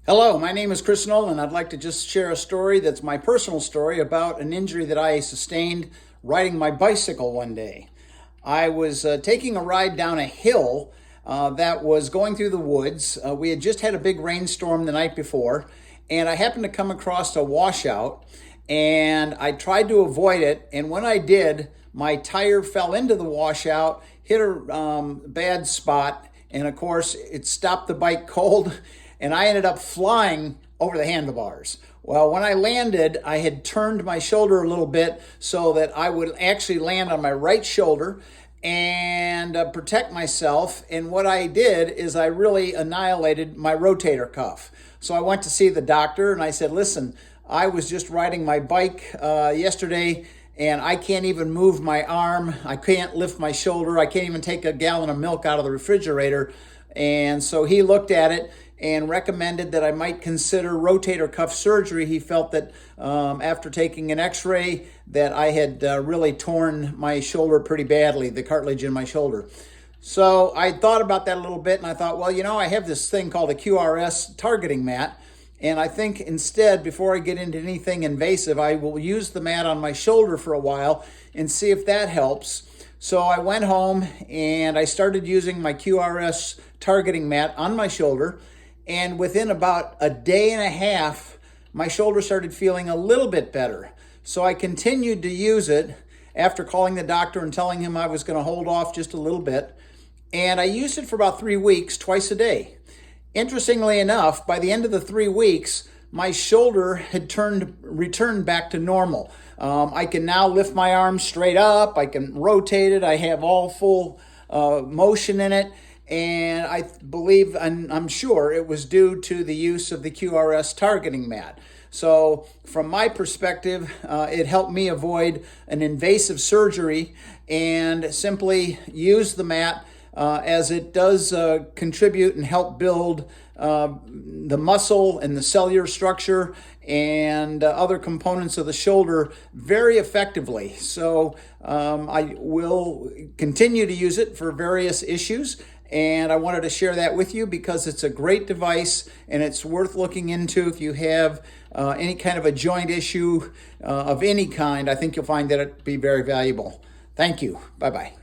Hello, my name is Chris Nolan. I'd like to just share a story that's my personal story about an injury that I sustained riding my bicycle one day. I was taking a ride down a hill that was going through the woods. We had just had a big rainstorm the night before, and I happened to come across a washout, and I tried to avoid it. And when I did, my tire fell into the washout, hit a bad spot, and of course, it stopped the bike cold. And I ended up flying over the handlebars. Well, when I landed, I had turned my shoulder a little bit so that I would actually land on my right shoulder and protect myself. And what I did is I really annihilated my rotator cuff. So I went to see the doctor and I said, listen, I was just riding my bike yesterday and I can't even move my arm. I can't lift my shoulder. I can't even take a gallon of milk out of the refrigerator. And so he looked at it and recommended that I might consider rotator cuff surgery. He felt that after taking an x-ray that I had really torn my shoulder pretty badly, the cartilage in my shoulder. So I thought about that a little bit and I thought, well, I have this thing called a QRS targeting mat. And I think instead, before I get into anything invasive, I will use the mat on my shoulder for a while and see if that helps. So I went home and I started using my QRS targeting mat on my shoulder. And within about a day and a half, my shoulder started feeling a little bit better. So I continued to use it after calling the doctor and telling him I was going to hold off just a little bit. And I used it for about 3 weeks, twice a day. Interestingly enough, by the end of the 3 weeks, my shoulder had returned back to normal. I can now lift my arm straight up. I can rotate it. I have all full motion in it. And I believe, and I'm sure, it was due to the use of the QRS targeting mat. So from my perspective, it helped me avoid an invasive surgery and simply use the mat as it does contribute and help build the muscle and the cellular structure and other components of the shoulder very effectively. So I will continue to use it for various issues. And I wanted to share that with you because it's a great device and it's worth looking into if you have any kind of a joint issue of any kind. I think you'll find that it'd be very valuable. Thank you. Bye-bye.